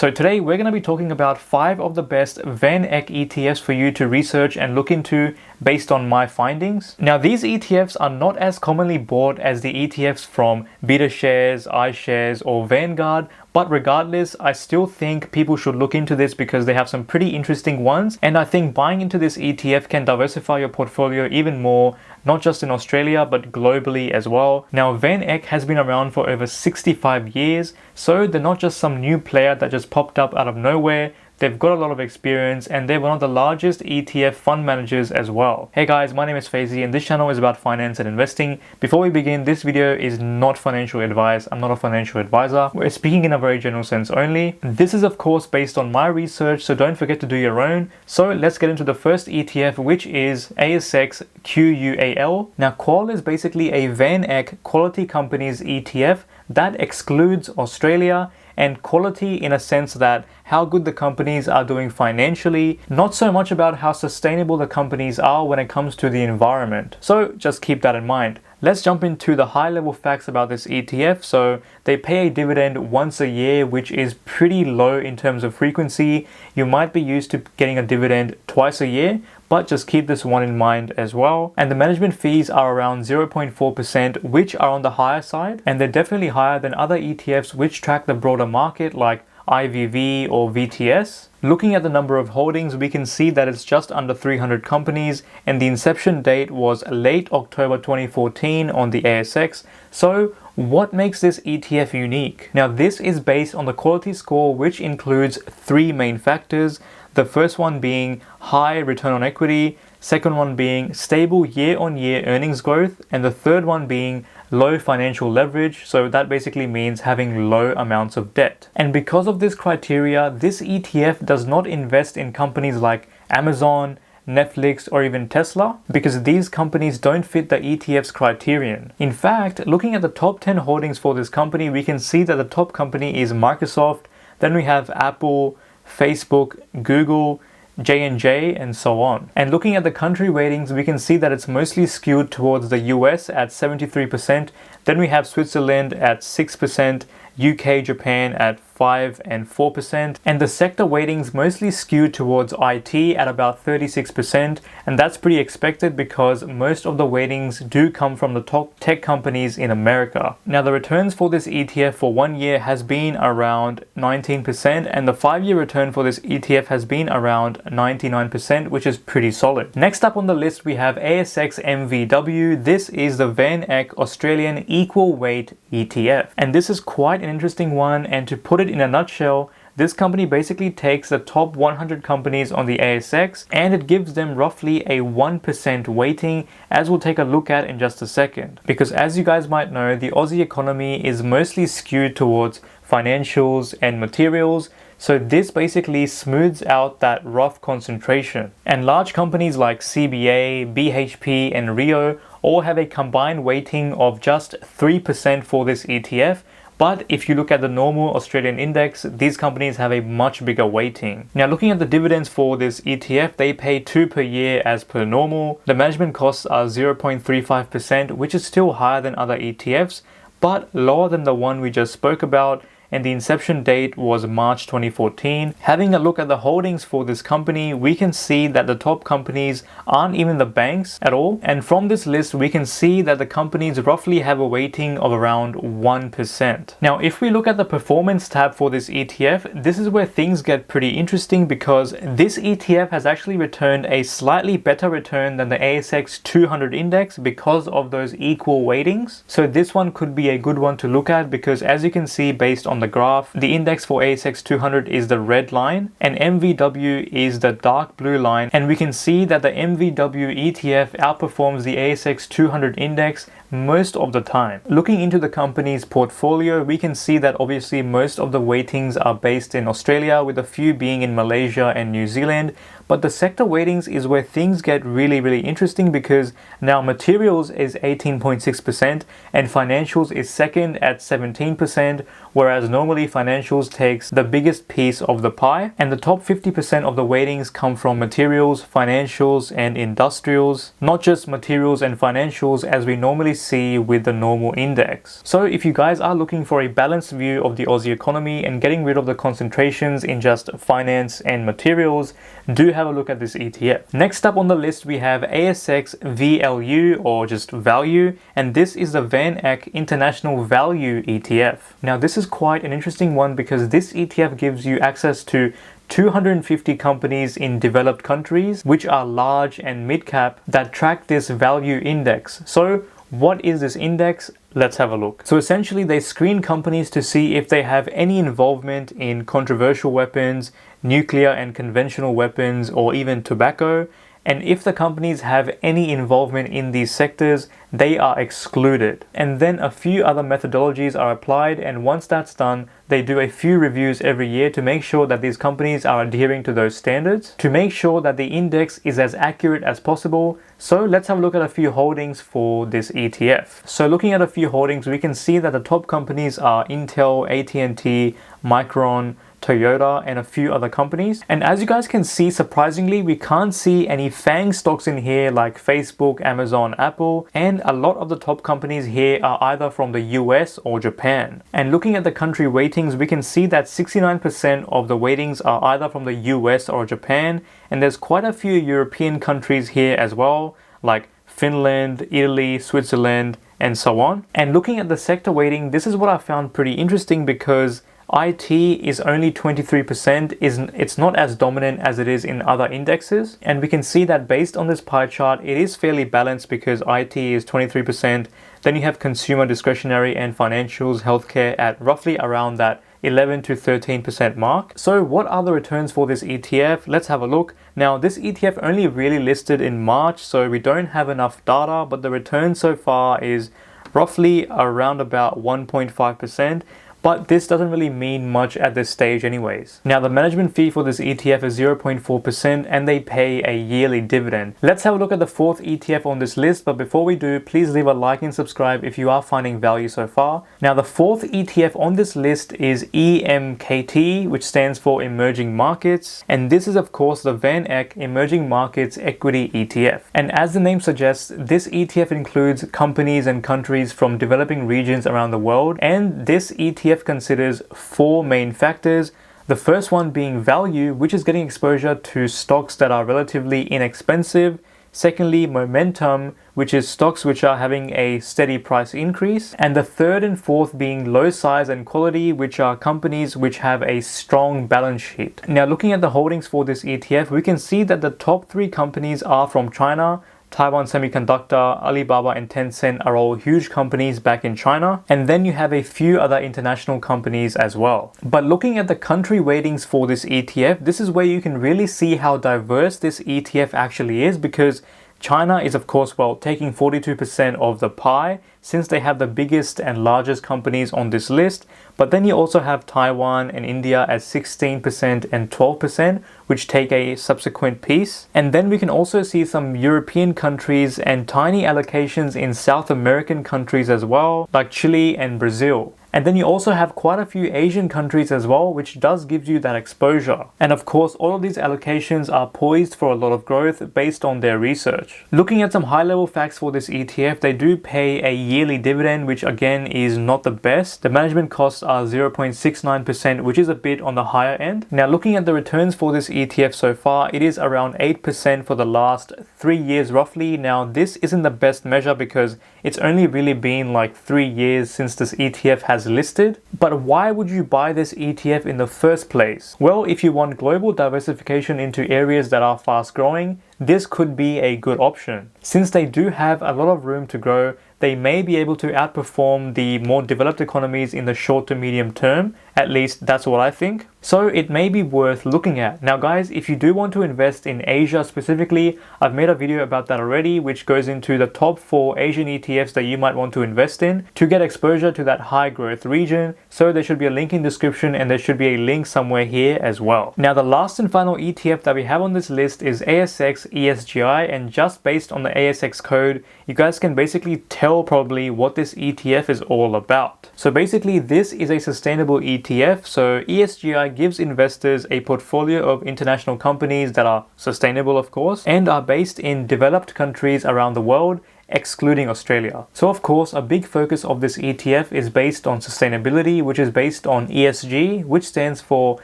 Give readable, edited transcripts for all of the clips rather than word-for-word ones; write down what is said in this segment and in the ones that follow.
So today we're going to be talking about 5 of the best VanEck ETFs for you to research and look into based on my findings. Now these ETFs are not as commonly bought as the ETFs from BetaShares, iShares or Vanguard, but regardless, I still think people should look into this because they have some pretty interesting ones, and I think buying into this ETF can diversify your portfolio even more, not just in Australia but globally as well. Now VanEck has been around for over 65 years, so they're not just some new player that just popped up out of nowhere. They've got a lot of experience and they're one of the largest ETF fund managers as well. Hey guys, my name is Fyzee and this channel is about finance and investing. Before we begin, this video is not financial advice. I'm not a financial advisor. We're speaking in a very general sense only. This is of course based on my research, so don't forget to do your own. So let's get into the first ETF, which is ASX QUAL. Now QUAL is basically a VanEck quality companies ETF that excludes Australia, and quality in a sense that how good the companies are doing financially, not so much about how sustainable the companies are when it comes to the environment. So just keep that in mind. Let's jump into the high level facts about this ETF. So they pay a dividend once a year, which is pretty low in terms of frequency. You might be used to getting a dividend twice a year, but just keep this one in mind as well. And the management fees are around 0.4%, which are on the higher side, and they're definitely higher than other ETFs which track the broader market like IVV or VTS. Looking at the number of holdings, we can see that it's just under 300 companies, and the inception date was late October 2014 on the ASX. So what makes this ETF unique? Now this is based on the quality score, which includes 3 main factors. The first one being high return on equity, second one being stable year-on-year earnings growth, and the third one being low financial leverage. So that basically means having low amounts of debt. And because of this criteria, this ETF does not invest in companies like Amazon, Netflix or even Tesla, because these companies don't fit the ETF's criterion. In fact, looking at the top 10 holdings for this company, we can see that the top company is Microsoft, then we have Apple, Facebook, Google, J&J and so on. And looking at the country weightings, we can see that it's mostly skewed towards the US at 73%, then we have Switzerland at 6%, UK, Japan at 5 and 4%, and the sector weightings mostly skewed towards IT at about 36%, and that's pretty expected because most of the weightings do come from the top tech companies in America. Now the returns for this ETF for 1 year has been around 19%, and the 5-year return for this ETF has been around 99%, which is pretty solid. Next up on the list we have ASX MVW. This is the VanEck Australian Equal Weight ETF, and this is quite an interesting one, and to put it in a nutshell, this company basically takes the top 100 companies on the ASX and it gives them roughly a 1% weighting, as we'll take a look at in just a second. Because as you guys might know, the Aussie economy is mostly skewed towards financials and materials, so this basically smooths out that rough concentration. And large companies like CBA, BHP and Rio all have a combined weighting of just 3% for this ETF. But if you look at the normal Australian index, these companies have a much bigger weighting. Now looking at the dividends for this ETF, they pay 2 per year as per normal. The management costs are 0.35%, which is still higher than other ETFs, but lower than the one we just spoke about. And the inception date was March 2014. Having a look at the holdings for this company, we can see that the top companies aren't even the banks at all. And from this list, we can see that the companies roughly have a weighting of around 1%. Now, if we look at the performance tab for this ETF, this is where things get pretty interesting because this ETF has actually returned a slightly better return than the ASX 200 index because of those equal weightings. So this one could be a good one to look at because as you can see based on the graph, the index for ASX 200 is the red line and MVW is the dark blue line, and we can see that the MVW ETF outperforms the ASX 200 index most of the time. Looking into the company's portfolio, we can see that obviously most of the weightings are based in Australia, with a few being in Malaysia and New Zealand. But the sector weightings is where things get really interesting because now materials is 18.6% and financials is second at 17%, whereas normally financials takes the biggest piece of the pie, and the top 50% of the weightings come from materials, financials and industrials. Not just materials and financials as we normally see with the normal index. So if you guys are looking for a balanced view of the Aussie economy and getting rid of the concentrations in just finance and materials, do have a look at this ETF. Next up on the list we have ASX VLU, or just value, and this is the VanEck International Value ETF. Now this is quite an interesting one because this ETF gives you access to 250 companies in developed countries, which are large and mid-cap, that track this value index. So what is this index? Let's have a look. So essentially they screen companies to see if they have any involvement in controversial weapons, nuclear and conventional weapons, or even tobacco. And if the companies have any involvement in these sectors, they are excluded. And then a few other methodologies are applied, and once that's done, they do a few reviews every year to make sure that these companies are adhering to those standards, to make sure that the index is as accurate as possible. So let's have a look at a few holdings for this ETF. So looking at a few holdings, we can see that the top companies are Intel, AT&T, Micron, Toyota, and a few other companies. And as you guys can see, surprisingly, we can't see any FANG stocks in here like Facebook, Amazon, Apple, and a lot of the top companies here are either from the US or Japan. And looking at the country weightings, we can see that 69% of the weightings are either from the US or Japan, and there's quite a few European countries here as well, like Finland, Italy, Switzerland, and so on. And looking at the sector weighting, this is what I found pretty interesting because IT is only 23%, it's not as dominant as it is in other indexes. And we can see that based on this pie chart, it is fairly balanced because IT is 23%. Then you have consumer discretionary and financials, healthcare at roughly around that 11 to 13% mark. So what are the returns for this ETF? Let's have a look. Now this ETF only really listed in March, so we don't have enough data, but the return so far is roughly around about 1.5%. But this doesn't really mean much at this stage anyways. Now the management fee for this ETF is 0.4% and they pay a yearly dividend. Let's have a look at the fourth ETF on this list, but before we do, please leave a like and subscribe if you are finding value so far. Now the fourth ETF on this list is EMKT, which stands for Emerging Markets, and this is of course the VanEck Emerging Markets Equity ETF. And as the name suggests, this ETF includes companies and countries from developing regions around the world, and this ETF considers four main factors. The first one being value, which is getting exposure to stocks that are relatively inexpensive. Secondly, momentum, which is stocks which are having a steady price increase. And the third and fourth being low size and quality, which are companies which have a strong balance sheet. Now looking at the holdings for this ETF, we can see that the top three companies are from China. Taiwan Semiconductor, Alibaba, and Tencent are all huge companies back in China. And then you have a few other international companies as well. But looking at the country weightings for this ETF, this is where you can really see how diverse this ETF actually is, because China is of course, well, taking 42% of the pie since they have the biggest and largest companies on this list. But then you also have Taiwan and India at 16% and 12%, which take a subsequent piece. And then we can also see some European countries and tiny allocations in South American countries as well, like Chile and Brazil. And then you also have quite a few Asian countries as well, which does give you that exposure. And of course, all of these allocations are poised for a lot of growth based on their research. Looking at some high-level facts for this ETF, they do pay a yearly dividend, which again is not the best. The management costs are 0.69%, which is a bit on the higher end. Now looking at the returns for this ETF so far, it is around 8% for the last 3 years roughly. Now this isn't the best measure because it's only really been like 3 years since this ETF has listed. But why would you buy this ETF in the first place? Well, if you want global diversification into areas that are fast growing, this could be a good option. Since they do have a lot of room to grow, they may be able to outperform the more developed economies in the short to medium term. At least that's what I think. So it may be worth looking at. Now guys, if you do want to invest in Asia specifically, I've made a video about that already, which goes into the top 4 Asian ETFs that you might want to invest in to get exposure to that high growth region. So there should be a link in the description, and there should be a link somewhere here as well. Now the last and final ETF that we have on this list is ASX ESGI, and just based on the ASX code, you guys can basically tell probably what this ETF is all about. So basically this is a sustainable ETF. So ESGI gives investors a portfolio of international companies that are sustainable of course, and are based in developed countries around the world, excluding Australia. So of course, a big focus of this ETF is based on sustainability, which is based on ESG, which stands for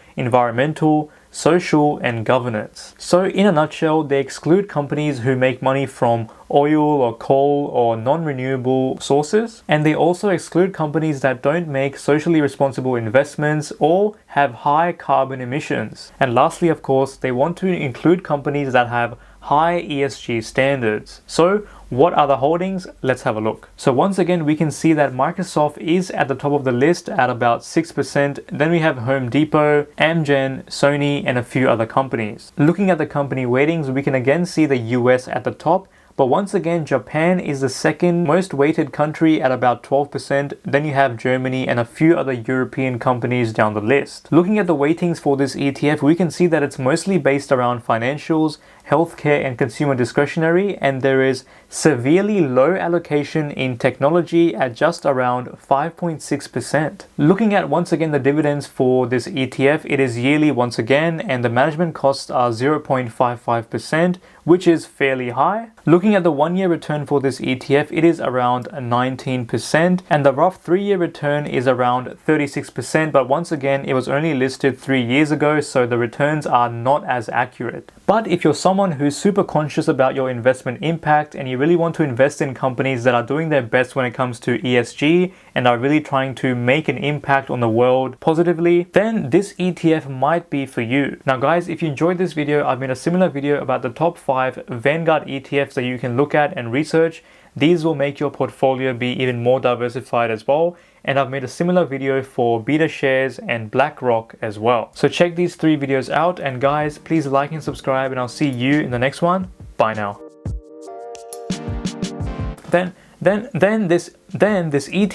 environmental, social, and governance. So in a nutshell, they exclude companies who make money from oil or coal or non-renewable sources, and they also exclude companies that don't make socially responsible investments or have high carbon emissions. And lastly, of course, they want to include companies that have high ESG standards. So what are the holdings? Let's have a look. So once again, we can see that Microsoft is at the top of the list at about 6%. Then we have Home Depot, Amgen, Sony, and a few other companies. Looking at the company weightings, we can again see the US at the top. But once again, Japan is the second most weighted country at about 12%. Then you have Germany and a few other European companies down the list. Looking at the weightings for this ETF, we can see that it's mostly based around financials, healthcare, and consumer discretionary, and there is severely low allocation in technology at just around 5.6%. Looking at once again the dividends for this ETF, it is yearly once again, and the management costs are 0.55%, which is fairly high. Looking at the 1-year return for this ETF, it is around 19%, and the rough 3-year return is around 36%, but once again, it was only listed 3 years ago, so the returns are not as accurate. But if you're someone who's super conscious about your investment impact and you really want to invest in companies that are doing their best when it comes to ESG and are really trying to make an impact on the world positively, then this ETF might be for you. Now guys, if you enjoyed this video, I've made a similar video about the top 5 Vanguard ETFs that you can look at and research. These will make your portfolio be even more diversified as well. And I've made a similar video for BetaShares and BlackRock as well. So check these 3 videos out, and guys, please like and subscribe, and I'll see you in the next one. Bye now. Then this ETF